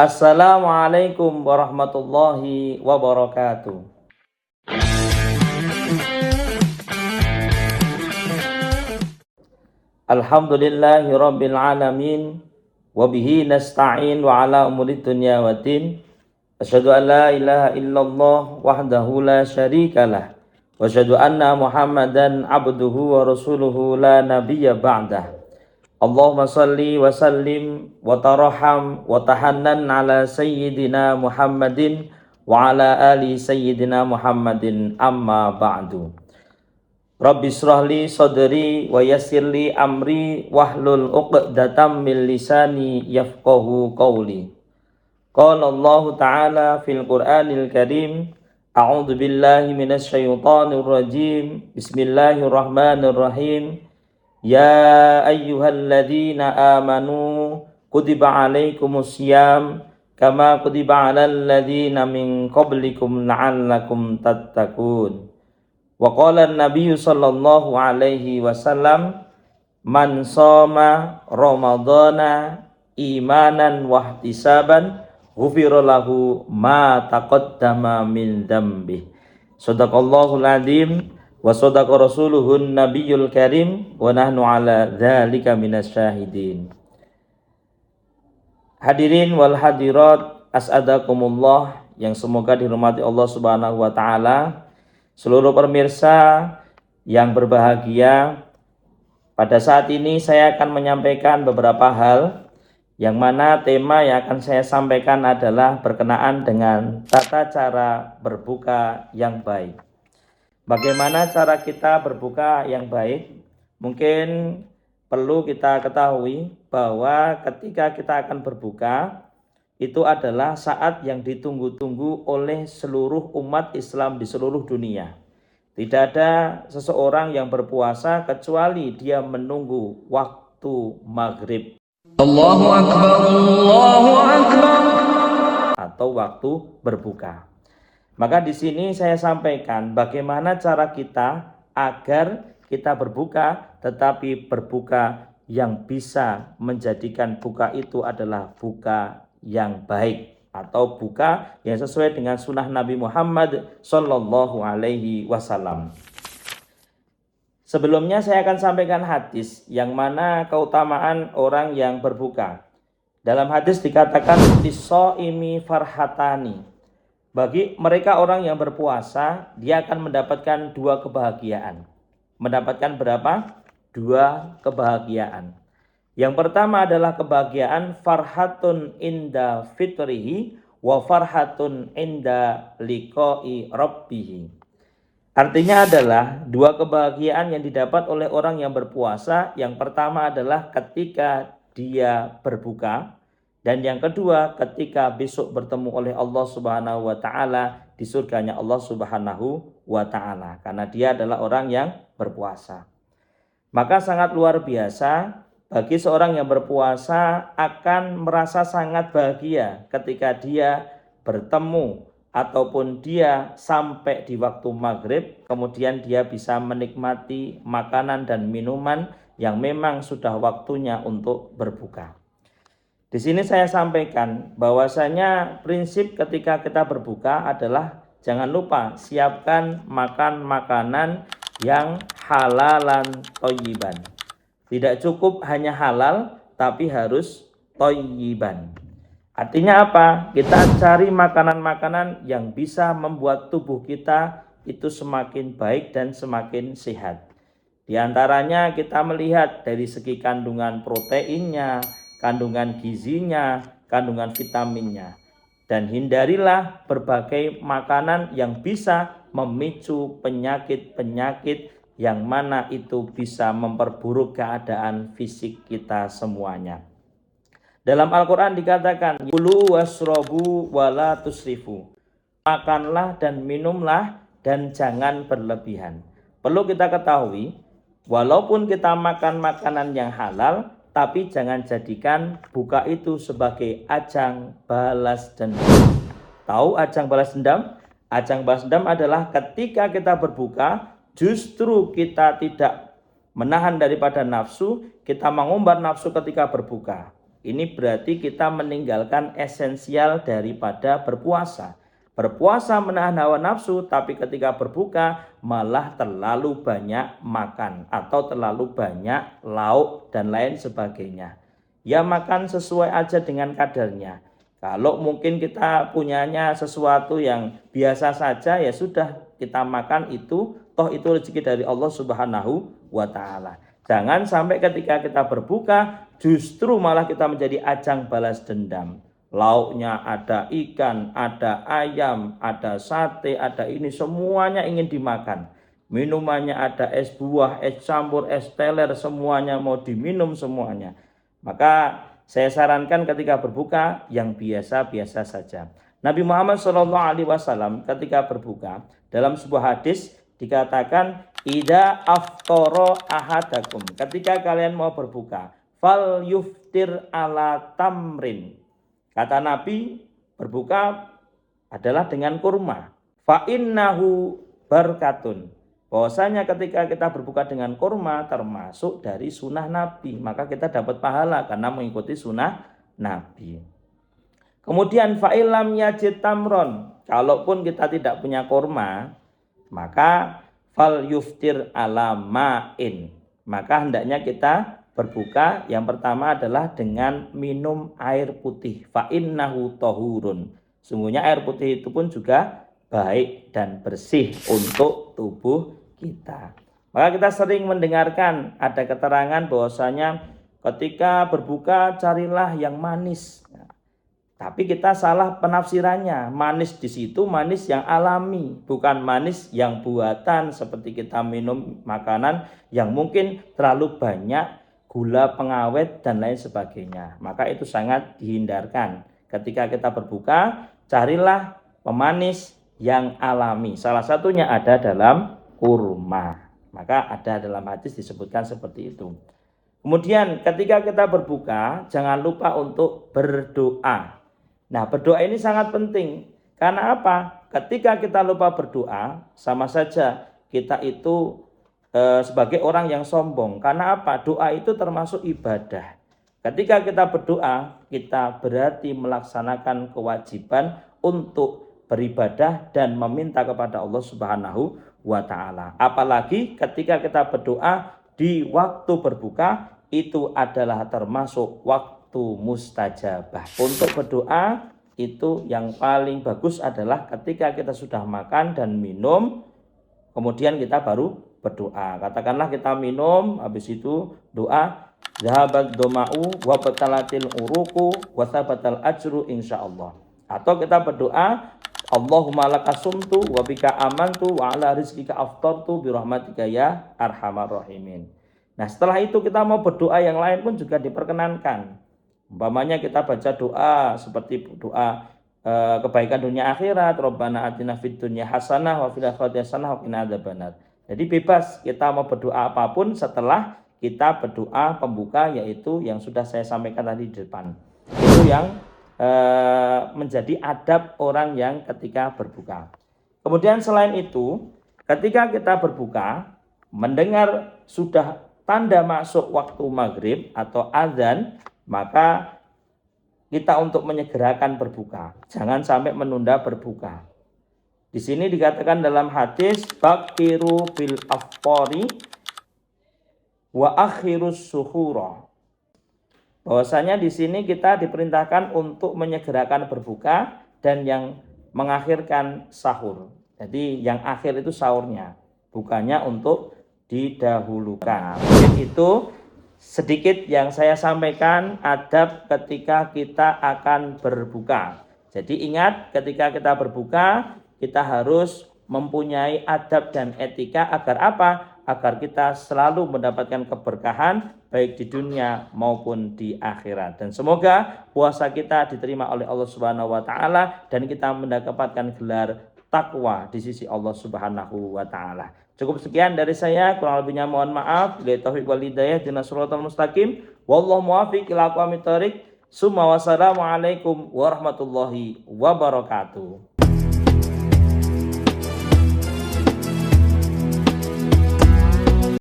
Assalamualaikum warahmatullahi wabarakatuh. Alhamdulillahi rabbil alamin, wabihi nasta'in wa ala umuri dunya waddin. Asyhadu an la ilaha illallah wahdahu la syarikalah, wa asyhadu anna Muhammadan abduhu wa rasuluhu la nabiyya ba'dah. Allahumma salli wa sallim wa taraham wa tahannan ala sayyidina Muhammadin wa ala ali sayyidina Muhammadin, amma ba'du. Rabbi shrahli sadri wa yassirli amri wahlul 'uqdatam min lisani yafqahu qawli. Qala Allah Ta'ala fil Qur'anil Karim, a'udzu billahi minasy syaithanir rajim. Bismillahirrahmanirrahim. Ya ayyuhalladzina amanu kutiba alaikumus syiyam kama kutiba alal ladzina min qablikum la'allakum tattaqun. Wa qala an-nabiy sallallahu alaihi wasallam, man shoma ramadhana imanan wa ihtisaban ghufira lahu ma taqaddama min dzambi. Shadaqallahul adzim wa shadaqa rasuluhun nabiyyul karim wa nahnu ala dzalika minasyahidin. Hadirin wal hadirat, as'adakumullah, yang semoga dihormati Allah Subhanahu wa taala. Seluruh pemirsa yang berbahagia, pada saat ini saya akan menyampaikan beberapa hal, yang mana tema yang akan saya sampaikan adalah berkenaan dengan tata cara berbuka yang baik. Bagaimana cara kita berbuka yang baik? Mungkin perlu kita ketahui bahwa ketika kita akan berbuka, itu adalah saat yang ditunggu-tunggu oleh seluruh umat Islam di seluruh dunia. Tidak ada seseorang yang berpuasa kecuali dia menunggu waktu maghrib. Allahu Akbar, Allahu Akbar. Atau waktu berbuka. Maka di sini saya sampaikan bagaimana cara kita agar kita berbuka, tetapi berbuka yang bisa menjadikan buka itu adalah buka yang baik, atau buka yang sesuai dengan sunnah Nabi Muhammad Sallallahu Alaihi Wasallam. Sebelumnya saya akan sampaikan hadis yang mana keutamaan orang yang berbuka. Dalam hadis dikatakan lis-shaimi farhatani. Bagi mereka orang yang berpuasa, dia akan mendapatkan dua kebahagiaan. Mendapatkan berapa? Dua kebahagiaan. Yang pertama adalah kebahagiaan farhatun inda fitrihi wa farhatun inda liqa'i rabbihi. Artinya adalah dua kebahagiaan yang didapat oleh orang yang berpuasa. Yang pertama adalah ketika dia berbuka, dan yang kedua ketika besok bertemu oleh Allah Subhanahu wa taala di surganya Allah Subhanahu wa taala, karena dia adalah orang yang berpuasa. Maka sangat luar biasa bagi seorang yang berpuasa, akan merasa sangat bahagia ketika dia bertemu ataupun dia sampai di waktu maghrib, kemudian dia bisa menikmati makanan dan minuman yang memang sudah waktunya untuk berbuka. Di sini saya sampaikan bahwasanya prinsip ketika kita berbuka adalah jangan lupa siapkan makan makanan yang halalan thayyiban. Tidak cukup hanya halal, tapi harus thayyiban. Artinya apa? Kita cari makanan-makanan yang bisa membuat tubuh kita itu semakin baik dan semakin sehat. Di antaranya kita melihat dari segi kandungan proteinnya, kandungan gizinya, kandungan vitaminnya. Dan hindarilah berbagai makanan yang bisa memicu penyakit-penyakit yang mana itu bisa memperburuk keadaan fisik kita semuanya. Dalam Al-Quran dikatakan, kulu wasrobu wala tusrifu. Makanlah dan minumlah dan jangan berlebihan. Perlu kita ketahui, walaupun kita makan makanan yang halal, tapi jangan jadikan buka itu sebagai ajang balas dendam. Tahu ajang balas dendam? Ajang balas dendam adalah ketika kita berbuka, justru kita tidak menahan daripada nafsu, kita mengumbar nafsu ketika berbuka. Ini berarti kita meninggalkan esensial daripada berpuasa. Berpuasa menahan hawa nafsu, tapi ketika berbuka malah terlalu banyak makan atau terlalu banyak lauk dan lain sebagainya. Ya makan sesuai aja dengan kadarnya. Kalau mungkin kita punyanya sesuatu yang biasa saja, ya sudah kita makan itu, toh itu rezeki dari Allah Subhanahu wa Ta'ala. Jangan sampai ketika kita berbuka justru malah kita menjadi ajang balas dendam. Lauknya ada ikan, ada ayam, ada sate, ada ini, semuanya ingin dimakan. Minumannya ada es buah, es campur, es teler, semuanya mau diminum semuanya. Maka saya sarankan ketika berbuka yang biasa-biasa saja. Nabi Muhammad SAW ketika berbuka dalam sebuah hadis dikatakan ida aftoro ahadakum, ketika kalian mau berbuka fal yuftir ala tamrin. Kata Nabi, berbuka adalah dengan kurma. Fa innahu barakatun. Bahwasanya ketika kita berbuka dengan kurma termasuk dari sunnah Nabi, maka kita dapat pahala karena mengikuti sunnah Nabi. Kemudian fa'ilam yajid tamron, kalaupun kita tidak punya kurma, maka fal yuftir ala ma'in, maka hendaknya kita berbuka yang pertama adalah dengan minum air putih. Fa'innahu tohurun, sungguhnya air putih itu pun juga baik dan bersih untuk tubuh kita. Maka kita sering mendengarkan ada keterangan bahwasanya ketika berbuka carilah yang manis. Tapi kita salah penafsirannya. Manis di situ manis yang alami, bukan manis yang buatan seperti kita minum makanan yang mungkin terlalu banyak gula pengawet dan lain sebagainya. Maka itu sangat dihindarkan. Ketika kita berbuka, carilah pemanis yang alami. Salah satunya ada dalam kurma. Maka ada dalam hadis disebutkan seperti itu. Kemudian ketika kita berbuka, jangan lupa untuk berdoa. Nah, berdoa ini sangat penting. Karena apa? Ketika kita lupa berdoa, sama saja kita itu sebagai orang yang sombong. Karena apa? Doa itu termasuk ibadah. Ketika kita berdoa, kita berarti melaksanakan kewajiban untuk beribadah dan meminta kepada Allah Subhanahu wa Ta'ala. Apalagi ketika kita berdoa di waktu berbuka, itu adalah termasuk waktu mustajabah. Untuk berdoa itu yang paling bagus adalah ketika kita sudah makan dan minum, kemudian kita baru berdoa. Katakanlah kita minum, habis itu doa, zahabat doma'u wa batalatil uruku wa sabatal ajru insyaallah. Atau kita berdoa, Allahumma laka sumtu wa bika amantu wa ala rizkika aftartu birahmatika ya arhamar rahimin. Nah, setelah itu kita mau berdoa yang lain pun juga diperkenankan. Umpamanya kita baca doa seperti doa kebaikan dunia akhirat, Rabbana atina fid dunya hasanah wa fil akhirati hasanah wa qina adzabannar. Jadi bebas kita mau berdoa apapun setelah kita berdoa pembuka, yaitu yang sudah saya sampaikan tadi di depan. Itu yang menjadi adab orang yang ketika berbuka. Kemudian selain itu, ketika kita berbuka, mendengar sudah tanda masuk waktu maghrib atau azan, maka kita untuk menyegerakan berbuka. Jangan sampai menunda berbuka. Di sini dikatakan dalam hadis bakiru bil afqari wa akhirus suhura. Bahwasanya di sini kita diperintahkan untuk menyegerakan berbuka dan yang mengakhirkan sahur. Jadi yang akhir itu sahurnya, bukannya untuk didahulukan. Mungkin itu sedikit yang saya sampaikan adab ketika kita akan berbuka. Jadi ingat, ketika kita berbuka, kita harus mempunyai adab dan etika agar apa? Agar kita selalu mendapatkan keberkahan baik di dunia maupun di akhirat. Dan semoga puasa kita diterima oleh Allah Subhanahu wa Ta'ala dan kita mendapatkan gelar takwa di sisi Allah Subhanahu wa Ta'ala. Cukup sekian dari saya, kurang lebihnya mohon maaf. Billahi taufiq wal hidayah, ihdinas shiratal mustaqim. Wallahu muwaffiq ila aqwamit thoriq. Summa wassalamu alaikum warahmatullahi wabarakatuh.